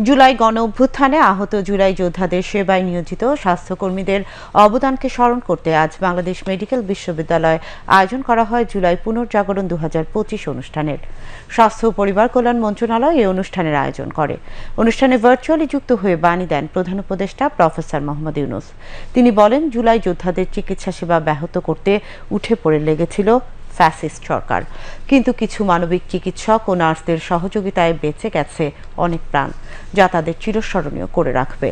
জুলাই গণ অভ্যুত্থানে আহত জুলাই যোদ্ধাদের সেবায় নিয়োজিত স্বাস্থ্যকর্মীদের অবদানকে স্মরণ করতে আজ বাংলাদেশ মেডিকেল বিশ্ববিদ্যালয়ে আয়োজন করা হয় জুলাই পুনর্জাগরণ 2025 অনুষ্ঠানের। স্বাস্থ্য ও পরিবার কল্যাণ মন্ত্রণালয় এই অনুষ্ঠানের আয়োজন করে। অনুষ্ঠানে ভার্চুয়ালি যুক্ত হয়ে বাণী দেন প্রধান উপদেষ্টা প্রফেসর মোহাম্মদ ইউনূস। তিনি বলেন, জুলাই যোদ্ধাদের চিকিৎসা সেবা ব্যাহত করতে উঠে পড়ে লেগেছিল ফ্যাসিস্ট সরকার, কিন্তু কিছু মানবিক চিকিৎসক ও নার্সদের সহযোগিতায় বেঁচে গেছে অনেক প্রাণ, যা তাদের চিরস্মরণীয় করে রাখবে।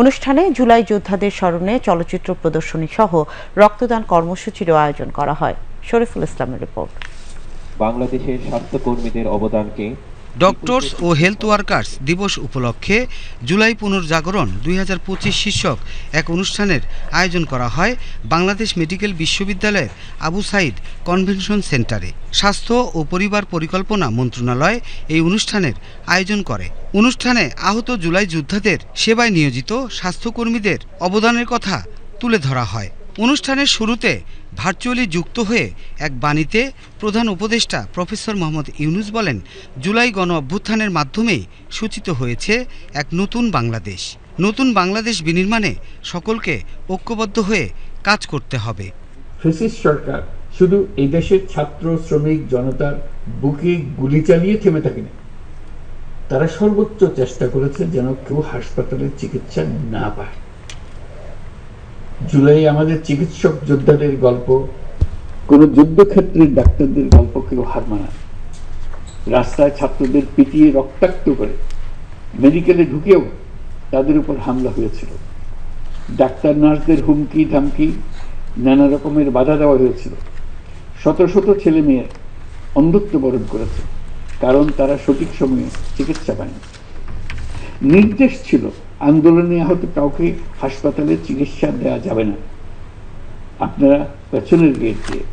অনুষ্ঠানে জুলাই যোদ্ধাদের স্মরণে চলচ্চিত্র প্রদর্শনী সহ রক্তদান কর্মসূচিরও আয়োজন করা হয়। শরীফুল ইসলামের রিপোর্ট। বাংলাদেশের স্বাস্থ্যকর্মীদের অবদানকে ডক্টরস ও হেলথ ওয়ার্কার্স দিবস উপলক্ষে জুলাই পুনর্জাগরণ 2025 শীর্ষক এক অনুষ্ঠানের আয়োজন করা হয় বাংলাদেশ মেডিকেল বিশ্ববিদ্যালয়ের আবু সাইদ কনভেনশন সেন্টারে। স্বাস্থ্য ও পরিবার পরিকল্পনা মন্ত্রণালয় এই অনুষ্ঠানের আয়োজন করে। অনুষ্ঠানে আহত জুলাই যোদ্ধাদের সেবায় নিয়োজিত স্বাস্থ্যকর্মীদের অবদানের কথা তুলে ধরা হয়। অনুষ্ঠানের শুরুতে ভার্চুয়ালি যুক্ত হয়ে এক বাণীতে প্রধান উপদেষ্টা প্রফেসর মোহাম্মদ ইউনূস বলেন, জুলাই গণ অভ্যুত্থানের মাধ্যমেই সূচিত হয়েছে এক নতুন বাংলাদেশ। নতুন বাংলাদেশ বিনির্মাণে সকলকে ঐক্যবদ্ধ হয়ে কাজ করতে হবে। ফ্যাসিস্ট সরকার শুধু এই দেশের ছাত্র শ্রমিক জনতার বুকে গুলি চালিয়ে থেমে থাকেনি, তারা সর্বোচ্চ চেষ্টা করেছে যেন কেউ হাসপাতালে চিকিৎসা না পায়। জুলাই আমাদের চিকিৎসক যোদ্ধাদের গল্প, কোন যুদ্ধক্ষেত্রের ডাক্তারদের গল্প কেউ হার মানায়। রাস্তায় ছাত্রদের পিটিয়ে রক্তাক্ত করে মেডিকেলে ঢুকেও তাদের উপর হামলা হয়েছিল। ডাক্তার নার্সদের হুমকি ধামকি নানা রকমের বাধা দেওয়া হয়েছিল। শত শত ছেলে মেয়ে অন্ধত্ব বরণ করেছে, কারণ তারা সঠিক সময়ে চিকিৎসা পায়নি। নির্দেশ ছিল আন্দোলনে আহত কাউকে হাসপাতালে চিকিৎসা দেওয়া যাবে না। আপনারা পেছনের গেট দিয়ে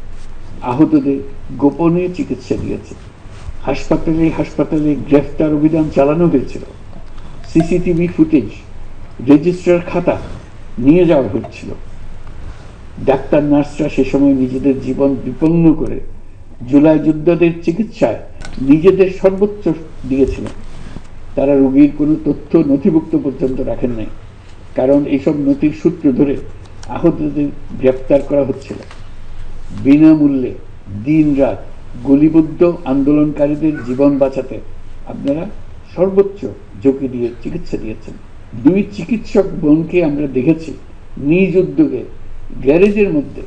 আহতদের গোপনে চিকিৎসা দিয়েছে। হাসপাতালে গ্রেফতার অভিযান চালানো হয়েছিল। সিসিটিভি ফুটেজ, রেজিস্ট্রার খাতা নিয়ে যাওয়া হচ্ছিল। ডাক্তার নার্সরা সে সময় নিজেদের জীবন বিপন্ন করে জুলাই যোদ্ধাদের চিকিৎসায় নিজেদের সর্বোচ্চ দিয়েছিলেন। তারা রোগীর কোনো তথ্য নথিভুক্ত পর্যন্ত রাখেন নাই, কারণ এইসব নথির সূত্র ধরে আহতদের গ্রেপ্তার করা হচ্ছিল। বিনামূল্যে দিন রাত গুলিবদ্ধ আন্দোলনকারীদের জীবন বাঁচাতে আপনারা সর্বোচ্চ ঝুঁকি দিয়ে চিকিৎসা দিয়েছেন। 2 চিকিৎসক বোনকে আমরা দেখেছি নিজ উদ্যোগে গ্যারেজের মধ্যে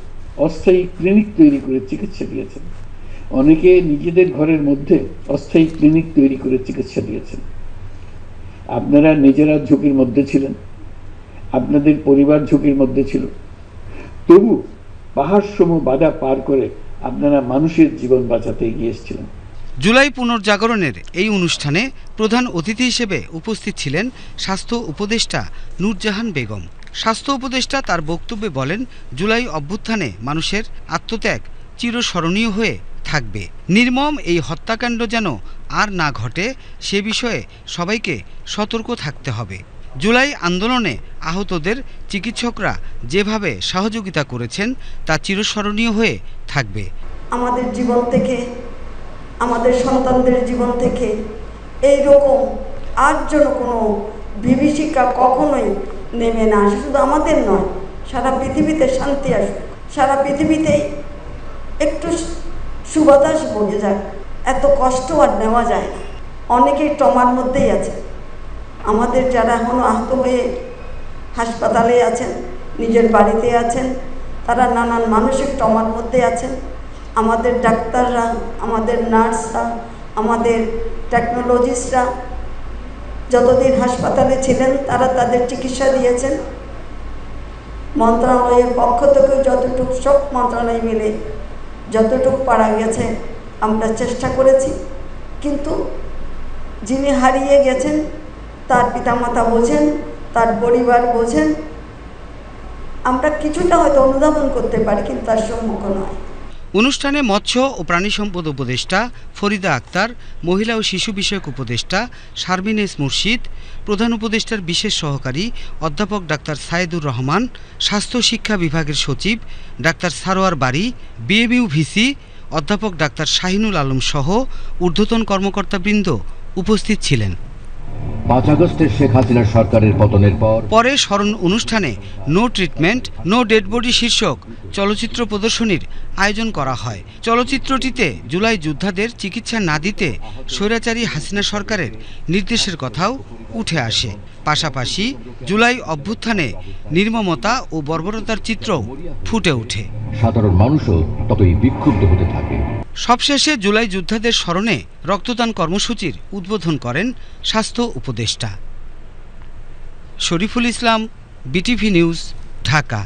অস্থায়ী ক্লিনিক তৈরি করে চিকিৎসা দিয়েছেন। অনেকে নিজেদের ঘরের মধ্যে অস্থায়ী ক্লিনিক তৈরি করে চিকিৎসা দিয়েছেন। আপনারা নিজেরা ঝুঁকির মধ্যে ছিলেন, আপনাদের পরিবার ঝুঁকির মধ্যে ছিল, তবু পাহাড়সম বাধা পার করে আপনারা মানুষের জীবন বাঁচাতে এগিয়ে এসেছিলেন। জুলাই পুনর্জাগরণের এই অনুষ্ঠানে প্রধান অতিথি হিসেবে উপস্থিত ছিলেন স্বাস্থ্য উপদেষ্টা নূরজাহান বেগম। স্বাস্থ্য উপদেষ্টা তার বক্তব্যে বলেন, জুলাই অভ্যুত্থানে মানুষের আত্মত্যাগ চিরস্মরণীয় হয়ে থাকবে। নির্মম এই হত্যাকাণ্ড যেন আর না ঘটে সে বিষয়ে সবাইকে সতর্ক থাকতে হবে। জুলাই আন্দোলনে আহতদের চিকিৎসকরা যেভাবে সহযোগিতা করেছেন তা চিরস্মরণীয় হয়ে থাকবে। আমাদের জীবন থেকে, আমাদের সন্তানদের জীবন থেকে এই রকম আর যেন কোনো বিভীষিকা কখনোই নেমে না আসে। শুধু আমাদের নয়, সারা পৃথিবীতে শান্তি আসুক, সারা পৃথিবীতেই একটু সুবাতাস বয়ে যায়। এত কষ্ট আর নেওয়া যায় না। অনেকেই ট্রমার মধ্যেই আছে। আমাদের যারা এখনও আহত হয়ে হাসপাতালে আছেন, নিজের বাড়িতে আছেন, তারা নানান মানসিক ট্রমার মধ্যে আছেন। আমাদের ডাক্তাররা, আমাদের নার্সরা, আমাদের টেকনোলজিস্টরা যতদিন হাসপাতালে ছিলেন তারা তাদের চিকিৎসা দিয়েছেন। মন্ত্রণালয়ের পক্ষ থেকেও যতটুকু, সব মন্ত্রণালয় মিলে যতটুকু পারা গেছে আমরা চেষ্টা করেছি। কিন্তু যিনি হারিয়ে গেছেন তার পিতামাতা বোঝেন, তার পরিবার বোঝেন। আমরা কিছুটা হয়তো অনুধাবন করতে পারি, কিন্তু তার সম্মুখ নয়। অনুষ্ঠানে মৎস্য ও প্রাণী সম্পদ উপদেষ্টা ফরিদা আক্তার, মহিলা ও শিশু বিষয়ক উপদেষ্টা শারমিন এস মুর্শিদ, প্রধান উপদেষ্টার বিশেষ সহকারী অধ্যাপক ডাক্তার সায়েদুর রহমান, স্বাস্থ্য শিক্ষা বিভাগের সচিব ডাক্তার সারোয়ার বারী, বিএমইউ ভিসি অধ্যাপক ডাক্তার শাহিনুল আলম সহ ঊর্ধ্বতন কর্মকর্তাবৃন্দ উপস্থিত ছিলেন। 5 আগস্টের শেখ হাসিনা সরকারের পতনের পরে স্মরণ অনুষ্ঠানে no treatment no dead body শীর্ষক চলচ্চিত্র প্রদর্শনীর আয়োজন করা হয়। চলচ্চিত্রটিতে জুলাই যোদ্ধাদের চিকিৎসা না দিতে স্বৈরাচারী হাসিনা সরকারের নির্দেশের কথাও উঠে আসে। পাশাপাশি জুলাই অভ্যুত্থানে নির্মমতা ও বর্বরতার চিত্রও ফুটে ওঠে। সাধারণ মানুষও ততই বিক্ষুব্ধ হতে থাকে। সবশেষে জুলাই যোদ্ধাদের স্মরণে রক্তদান কর্মসূচির উদ্বোধন করেন স্বাস্থ্য উপদেষ্টা। Shariful Islam, BTV news, Dhaka.